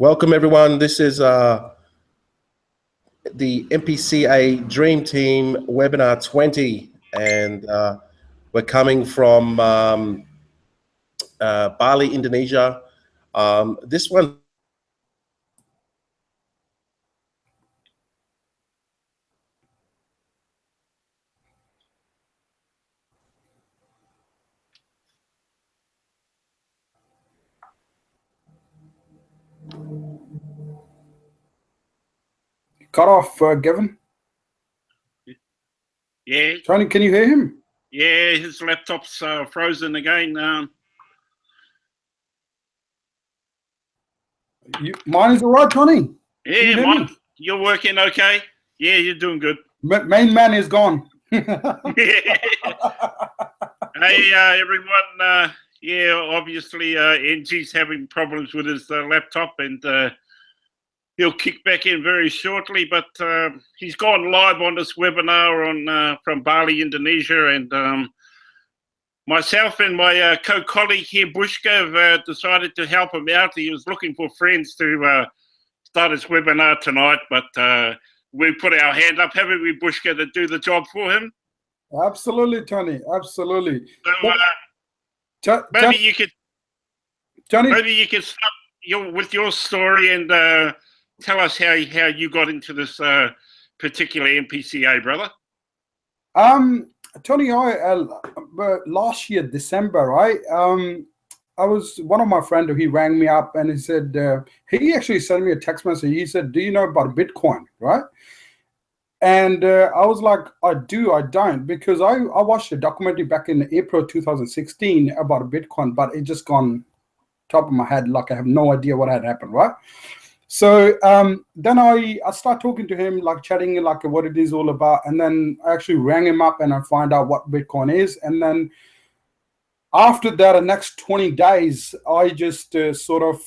Welcome, everyone. This is the MPCA Dream Team Webinar 20, and we're coming from Bali, Indonesia. This one cut off, Gavin. Yeah. Tony, can you hear him? Yeah, his laptop's frozen again. Mine is all right, Tony. Yeah, Mike, you're working okay? Yeah, you're doing good. Main man is gone. Hey, everyone. Yeah, obviously, NG's having problems with his laptop, and he'll kick back in very shortly. But he's gone live on this webinar on from Bali, Indonesia, and myself and my co-colleague here, Bushka, have decided to help him out. He was looking for friends to start his webinar tonight, but we put our hand up, haven't we, Bushka, to do the job for him? Absolutely, Tony. Absolutely. So maybe you could, Tony, maybe you could start with your story and tell us how you got into this particular MPCA, brother. Tony, last year December, right? I was one of my friends. He rang me up and he said he actually sent me a text message. He said, "Do you know about Bitcoin?" Right? And I was like, I do, I don't, because I watched a documentary back in April 2016 about Bitcoin, but it just gone top of my head, like I have no idea what had happened, right? So then I start talking to him, like chatting, like what it is all about, and then I actually rang him up and I find out what Bitcoin is, and then after that, the next 20 days, I just sort of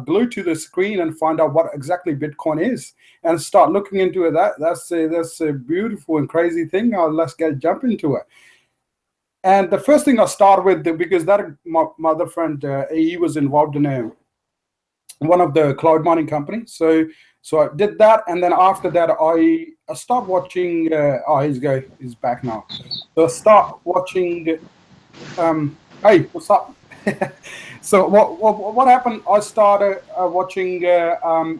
glue to the screen and find out what exactly Bitcoin is and start looking into it. That's a beautiful and crazy thing. Let's jump into it. And the first thing I start with, because my other friend, he was involved in one of the cloud mining companies. So I did that, and then after that, I start watching. He's back now. So I start watching. Hey, what's up? So what happened? I started watching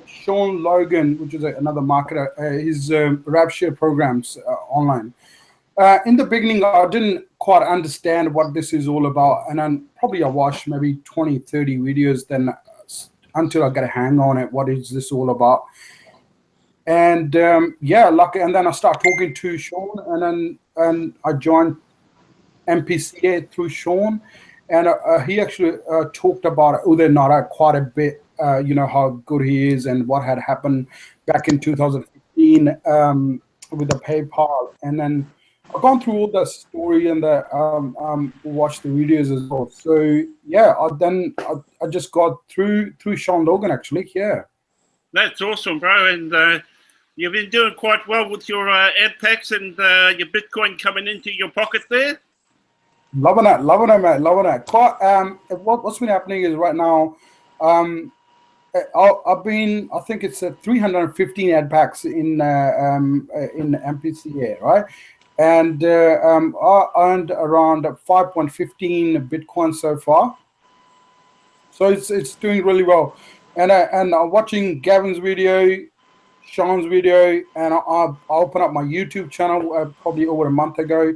Sean Logan, which is another marketer, his rev share programs online. In the beginning, I didn't quite understand what this is all about, and then probably I watched maybe 20, 30 videos then until I get a hang on it. What is this all about? And yeah, and then I start talking to Sean, and I joined MPCA through Sean, and he actually talked about Uday Nara quite a bit, how good he is and what had happened back in 2015 with the PayPal. And then I've gone through all the story and watched the videos as well. So yeah, I just got through Sean Logan actually. Yeah, that's awesome, bro. And you've been doing quite well with your ad packs and your Bitcoin coming into your pocket there. Loving it, mate. Loving it. What's been happening is right now, I think it's 315 ad packs in MPCA, right? And I earned around 5.15 Bitcoin so far. So it's doing really well. And I'm watching Gavin's video, Sean's video, and I opened up my YouTube channel probably over a month ago,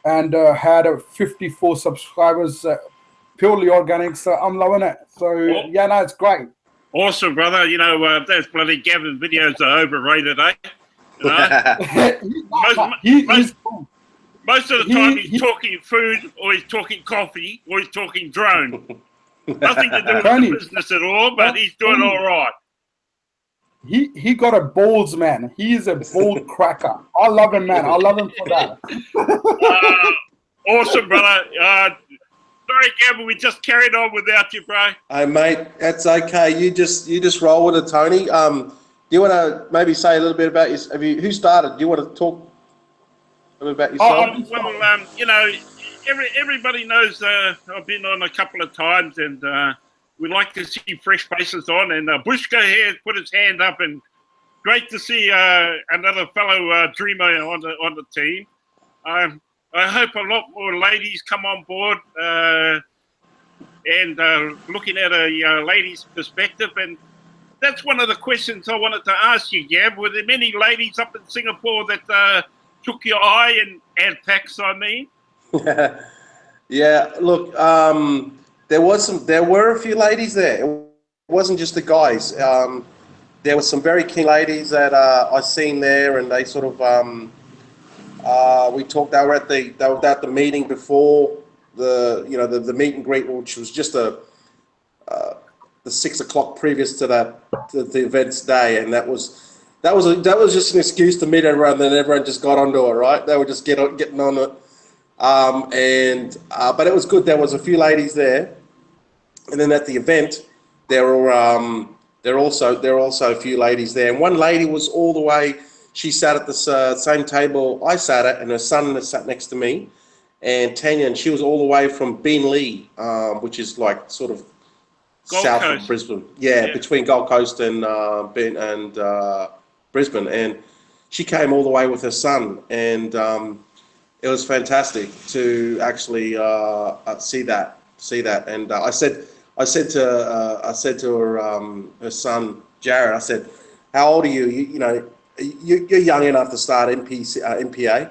and had 54 subscribers, purely organic. So I'm loving it. So yeah, no, it's great. Awesome, brother. You know, those bloody Gavin videos are overrated, eh? You know? most of the time he's talking food, or he's talking coffee, or he's talking drone. Nothing to do with the business at all, but he's doing all right. He got a balls, man. He is a ball cracker. I love him, man. I love him for that. Awesome, brother. Sorry, Gavin, we just carried on without you, bro. Hey, mate, that's okay. You just roll with it, Tony. Do you want to maybe say a little bit about who started? Do you want to talk a little about yourself? Well, you know, everybody knows I've been on a couple of times, and we like to see fresh faces on. And Bushka here put his hand up, and great to see another fellow dreamer on the team. I hope a lot more ladies come on board and looking at a lady's perspective. And that's one of the questions I wanted to ask you, Gab. Were there many ladies up in Singapore that took your eye, and Pax, I mean? Yeah, look, there were a few ladies there. It wasn't just the guys. There were some very keen ladies that I seen there, and they sort of we talked. They were at the meeting before the meet and greet, which was just the 6 o'clock previous to the event's day, and that was just an excuse to meet everyone. Then everyone just got onto it, right? They were just getting on it, but it was good. There was a few ladies there, and then at the event there were also a few ladies there, and one lady was all the way. She sat at the same table I sat at, and her son sat next to me, and Tanya, and she was all the way from Beenleigh, which is like sort of Gold south Coast. of Brisbane. Yeah, between Gold Coast and Brisbane, and she came all the way with her son, and it was fantastic to actually see that. And I said to her son Jared, I said, "How old are you? You're young enough to start MPCA."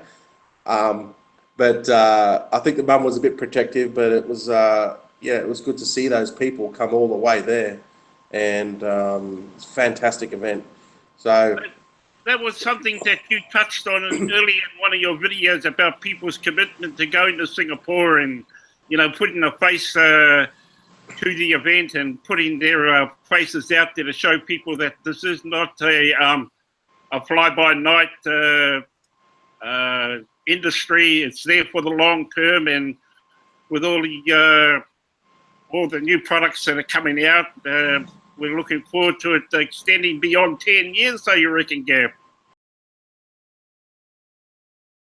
But I think the mum was a bit protective, but it was it was good to see those people come all the way there, and it's a fantastic event. So that was something that you touched on earlier in one of your videos about people's commitment to going to Singapore and putting a face to the event and putting their faces out there to show people that this is not a fly-by-night industry. It's there for the long term, and with all the new products that are coming out, we're looking forward to it extending beyond 10 years. So you reckon, Gab?